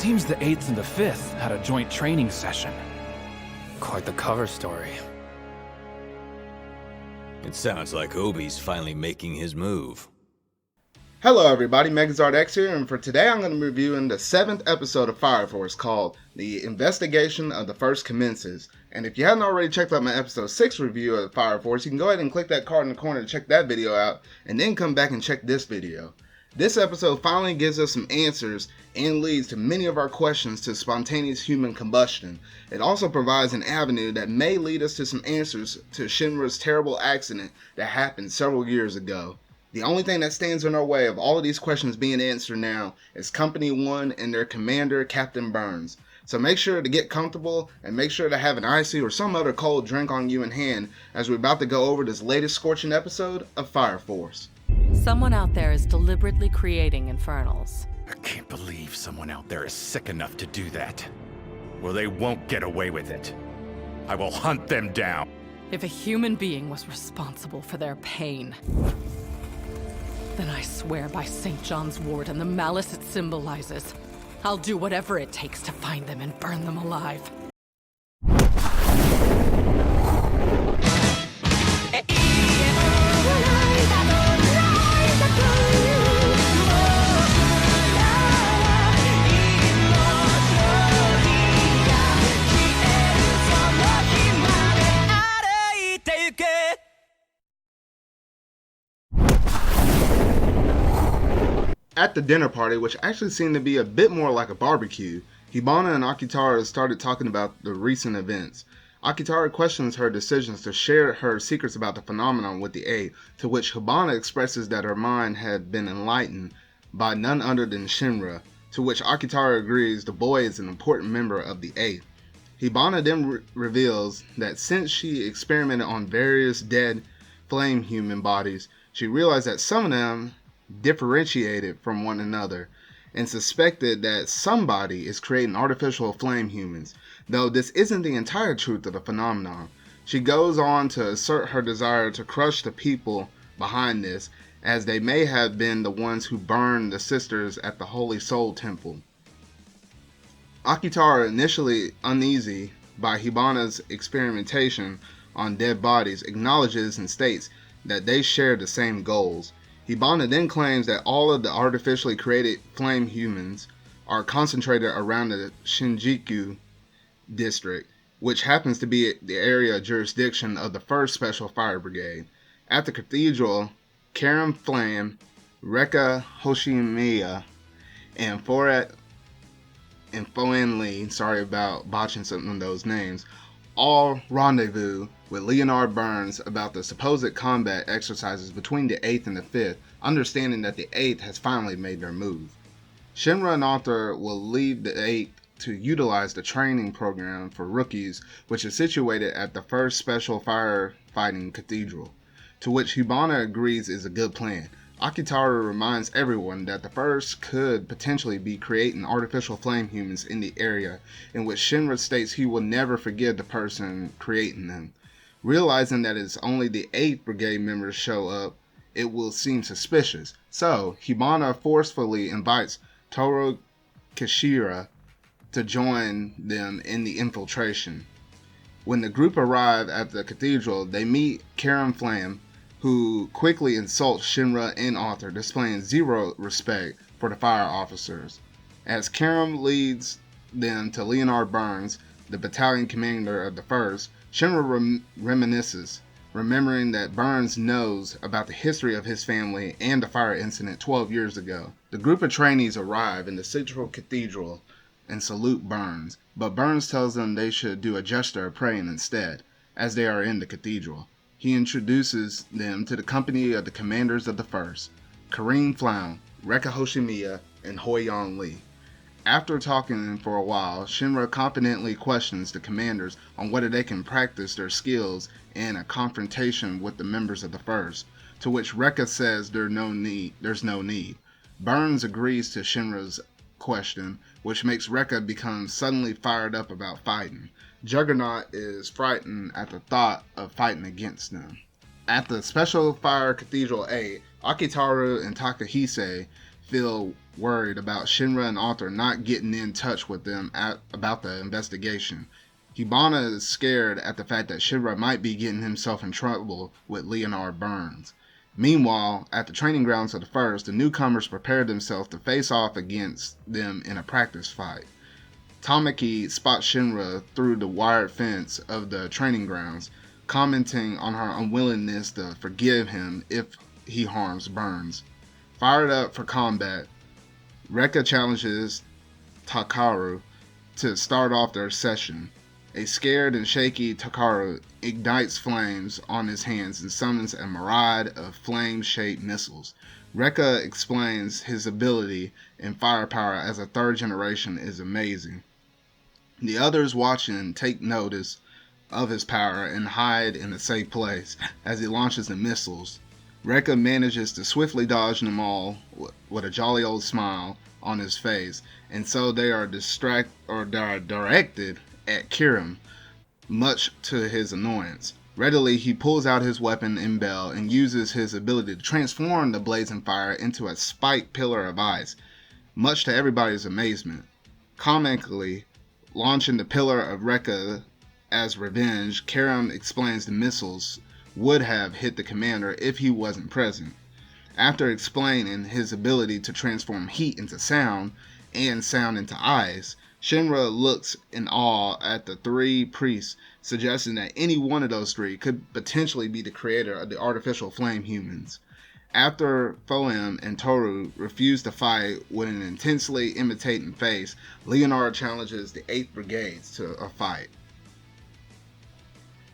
Seems the 8th and the 5th had a joint training session. Quite the cover story. It sounds like Obi's finally making his move. Hello everybody, MegazardX here, and for today I'm going to be reviewing the 7th episode of Fire Force called The Investigation of the First Commences. And if you haven't already checked out my episode 6 review of Fire Force, you can go ahead and click that card in the corner to check that video out, and then come back and check this video. This episode finally gives us some answers and leads to many of our questions to spontaneous human combustion. It also provides an avenue that may lead us to some answers to Shinra's terrible accident that happened several years ago. The only thing that stands in our way of all of these questions being answered now is Company 1 and their commander, Captain Burns. So make sure to get comfortable and make sure to have an icy or some other cold drink on you in hand as we're about to go over this latest scorching episode of Fire Force. Someone out there is deliberately creating infernals. I can't believe someone out there is sick enough to do that. Well, they won't get away with it. I will hunt them down. If a human being was responsible for their pain, then I swear by St. John's Wort and the malice it symbolizes, I'll do whatever it takes to find them and burn them alive. At the dinner party, which actually seemed to be a bit more like a barbecue, Hibana and Akitara started talking about the recent events. Akitara questions her decisions to share her secrets about the phenomenon with the Eight, to which Hibana expresses that her mind had been enlightened by none other than Shinra, to which Akitara agrees the boy is an important member of the Eight. Hibana then reveals that since she experimented on various dead flame human bodies, she realized that some of them differentiated from one another and suspected that somebody is creating artificial flame humans, though this isn't the entire truth of the phenomenon. She goes on to assert her desire to crush the people behind this, as they may have been the ones who burned the sisters at the Holy Soul Temple. Akitara, initially uneasy by Hibana's experimentation on dead bodies, acknowledges and states that they share the same goals. Hibana then claims that all of the artificially created flame humans are concentrated around the Shinjuku district, which happens to be the area of jurisdiction of the 1st Special Fire Brigade. At the cathedral, Karam Flame, Rekka Hoshimiya, and Foret and Foen Lee, sorry about botching some of those names, all rendezvous with Leonard Burns about the supposed combat exercises between the 8th and the 5th, understanding that the 8th has finally made their move. Shinra and Arthur will leave the 8th to utilize the training program for rookies, which is situated at the 1st Special Firefighting Cathedral, to which Hibana agrees is a good plan. Akitara reminds everyone that the 1st could potentially be creating artificial flame humans in the area, in which Shinra states he will never forgive the person creating them. Realizing that it's only the 8th Brigade members show up, it will seem suspicious. So, Hibana forcefully invites Toro Kishira to join them in the infiltration. When the group arrive at the cathedral, they meet Karam Flame, who quickly insults Shinra and Arthur, displaying zero respect for the fire officers. As Karam leads them to Leonard Burns, the battalion commander of the 1st, Shinra reminisces, remembering that Burns knows about the history of his family and the fire incident 12 years ago. The group of trainees arrive in the central cathedral and salute Burns, but Burns tells them they should do a gesture of praying instead, as they are in the cathedral. He introduces them to the company of the commanders of the 1st, Kareem Flown, Rekka Hoshimiya, and Hoyan Lee. After talking for a while, Shinra confidently questions the commanders on whether they can practice their skills in a confrontation with the members of the 1st, to which Rekka says there's no need. Burns agrees to Shinra's question, which makes Rekka become suddenly fired up about fighting. Juggernaut is frightened at the thought of fighting against them. At the Special Fire Cathedral 8, Akitaru and Takahise feel worried about Shinra and Arthur not getting in touch with them about the investigation. Hibana is scared at the fact that Shinra might be getting himself in trouble with Leonard Burns. Meanwhile, at the training grounds of the First, the newcomers prepare themselves to face off against them in a practice fight. Tamaki spots Shinra through the wired fence of the training grounds, commenting on her unwillingness to forgive him if he harms Burns. Fired up for combat, Rekka challenges Takaru to start off their session. A scared and shaky Takaru ignites flames on his hands and summons a myriad of flame-shaped missiles. Rekka explains his ability and firepower as a third generation is amazing. The others watching take notice of his power and hide in a safe place as he launches the missiles. Rekka manages to swiftly dodge them all with a jolly old smile on his face, and so they are directed at Kirim, much to his annoyance. Readily, he pulls out his weapon and bell and uses his ability to transform the blazing fire into a spiked pillar of ice, much to everybody's amazement. Comically, launching the pillar of Rekka as revenge, Kirim explains the missiles would have hit the commander if he wasn't present. After explaining his ability to transform heat into sound and sound into ice, Shinra looks in awe at the three priests, suggesting that any one of those three could potentially be the creator of the artificial flame humans. After Foem and Toru refuse to fight with an intensely imitating face, Leonard challenges the 8th Brigades to a fight.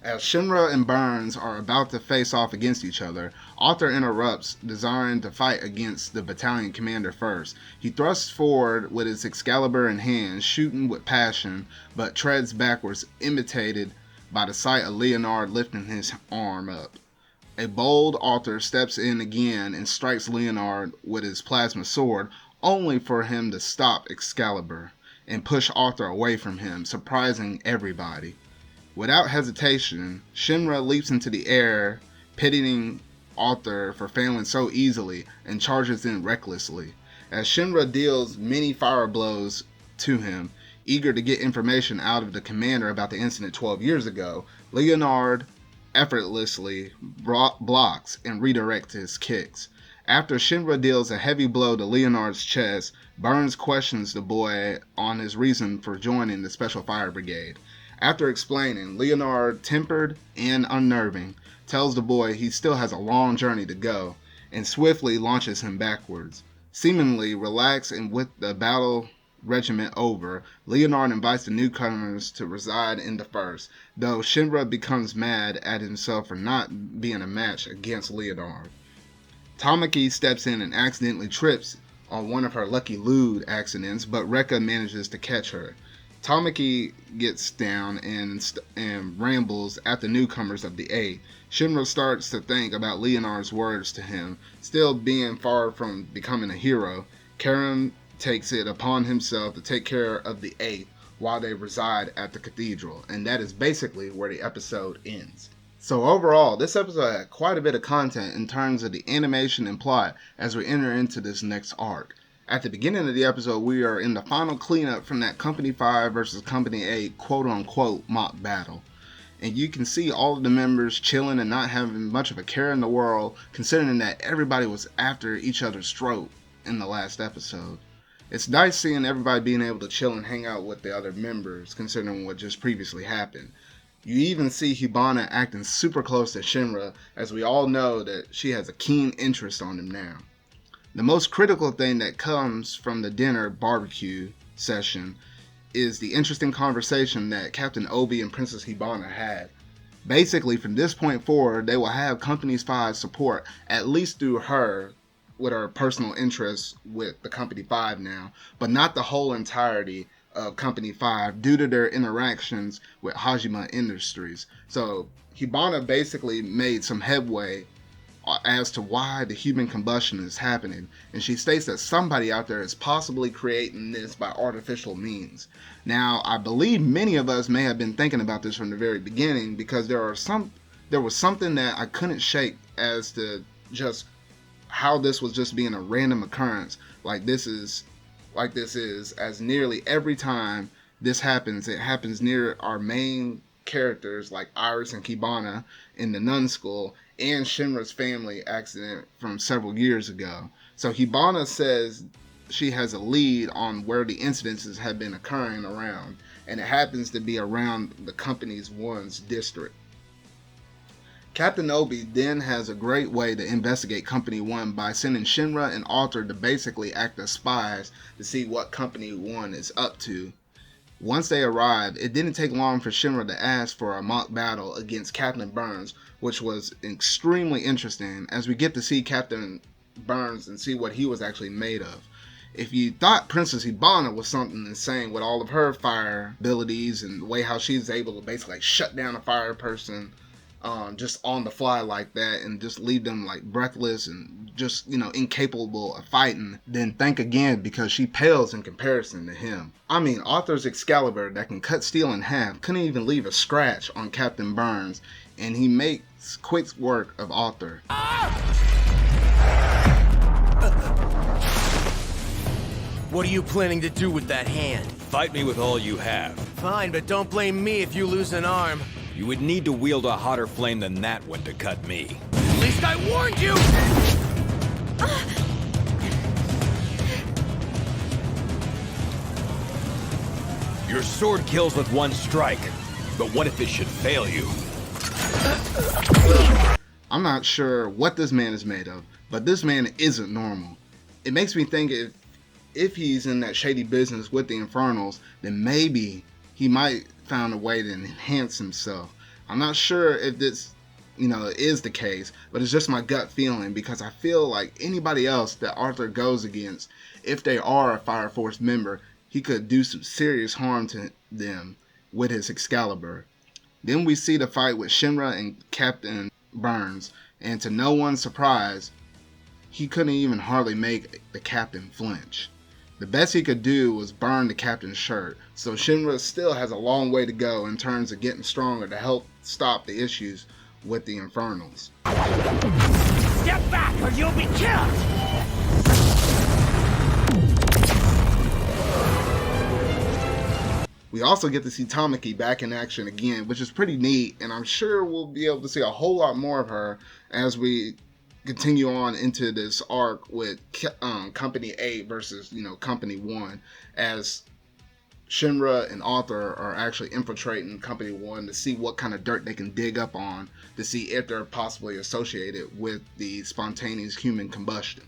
As Shinra and Burns are about to face off against each other, Arthur interrupts, desiring to fight against the battalion commander first. He thrusts forward with his Excalibur in hand, shooting with passion, but treads backwards, imitated by the sight of Leonard lifting his arm up. A bold Arthur steps in again and strikes Leonard with his plasma sword, only for him to stop Excalibur and push Arthur away from him, surprising everybody. Without hesitation, Shinra leaps into the air, pitying Arthur for failing so easily, and charges in recklessly. As Shinra deals many fire blows to him, eager to get information out of the commander about the incident 12 years ago, Leonard effortlessly blocks and redirects his kicks. After Shinra deals a heavy blow to Leonard's chest, Burns questions the boy on his reason for joining the Special Fire Brigade. After explaining, Leonard, tempered and unnerving, tells the boy he still has a long journey to go, and swiftly launches him backwards. Seemingly relaxed and with the battle regiment over, Leonard invites the newcomers to reside in the First, though Shinra becomes mad at himself for not being a match against Leonard. Tamaki steps in and accidentally trips on one of her Lucky Lude accidents, but Rekka manages to catch her. Tamaki gets down and rambles at the newcomers of the 8th. Shinra starts to think about Leonard's words to him. Still being far from becoming a hero, Karen takes it upon himself to take care of the 8th while they reside at the cathedral. And that is basically where the episode ends. So overall, this episode had quite a bit of content in terms of the animation and plot as we enter into this next arc. At the beginning of the episode, we are in the final cleanup from that Company 5 versus Company 8 quote-unquote mock battle. And you can see all of the members chilling and not having much of a care in the world, considering that everybody was after each other's throat in the last episode. It's nice seeing everybody being able to chill and hang out with the other members, considering what just previously happened. You even see Hibana acting super close to Shinra, as we all know that she has a keen interest on him now. The most critical thing that comes from the dinner barbecue session is the interesting conversation that Captain Obi and Princess Hibana had. Basically, from this point forward, they will have Company 5 support, at least through her, with her personal interests with the Company 5 now, but not the whole entirety of Company 5 due to their interactions with Hajime Industries. So Hibana basically made some headway as to why the human combustion is happening, and she states that somebody out there is possibly creating this by artificial means. Now, I believe many of us may have been thinking about this from the very beginning, because there was something that I couldn't shake as to just how this was just being a random occurrence like this is, as nearly every time this happens, it happens near our main characters like Iris and Kibana in the nun school and Shinra's family accident from several years ago. So Hibana says she has a lead on where the incidences have been occurring around, and it happens to be around the Company's One's district. Captain Obi then has a great way to investigate Company One by sending Shinra and Arthur to basically act as spies to see what Company One is up to. Once they arrived, it didn't take long for Shinra to ask for a mock battle against Captain Burns, which was extremely interesting as we get to see Captain Burns and see what he was actually made of. If you thought Princess Hibana was something insane with all of her fire abilities and the way how she's able to basically like shut down a fire person just on the fly like that and just leave them like breathless and just, you know, incapable of fighting, then think again, because she pales in comparison to him. I mean, Arthur's Excalibur that can cut steel in half couldn't even leave a scratch on Captain Burns, and he makes quick work of Arthur. What are you planning to do with that hand? Fight me with all you have. Fine, but don't blame me if you lose an arm. You would need to wield a hotter flame than that one to cut me. At least I warned you! Your sword kills with one strike, but what if it should fail you? I'm not sure what this man is made of, but this man isn't normal. It makes me think if he's in that shady business with the Infernals, then maybe he might found a way to enhance himself. I'm not sure if this, is the case, but it's just my gut feeling, because I feel like anybody else that Arthur goes against, if they are a Fire Force member, he could do some serious harm to them with his Excalibur. Then we see the fight with Shinra and Captain Burns, and to no one's surprise, he couldn't even hardly make the captain flinch. The best he could do was burn the captain's shirt, so Shinra still has a long way to go in terms of getting stronger to help stop the issues with the Infernals. Step back or you'll be killed! We also get to see Tamaki back in action again, which is pretty neat, and I'm sure we'll be able to see a whole lot more of her as we continue on into this arc with Company 8 versus Company 1, as Shinra and Arthur are actually infiltrating Company 1 to see what kind of dirt they can dig up on to see if they're possibly associated with the spontaneous human combustion.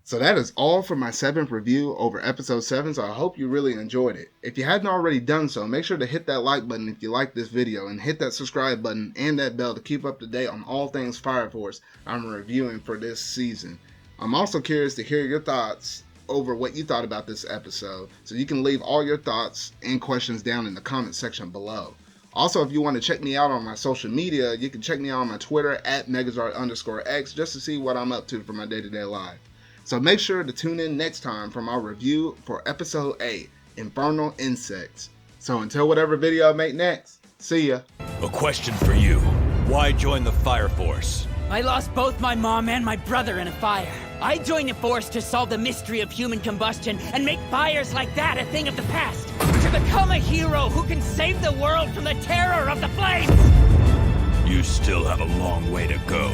So that is all for my 7th review over episode 7, so I hope you really enjoyed it. If you hadn't already done so, make sure to hit that like button if you like this video, and hit that subscribe button and that bell to keep up to date on all things Fire Force I'm reviewing for this season. I'm also curious to hear your thoughts over what you thought about this episode, so you can leave all your thoughts and questions down in the comment section below. Also, if you want to check me out on my social media, you can check me out on my Twitter at Megazard_X just to see what I'm up to for my day-to-day life. So make sure to tune in next time for my review for episode 8, Infernal Insects. So until whatever video I make next, see ya. A question for you. Why join the Fire Force? I lost both my mom and my brother in a fire. I joined the force to solve the mystery of human combustion and make fires like that a thing of the past. To become a hero who can save the world from the terror of the flames! You still have a long way to go.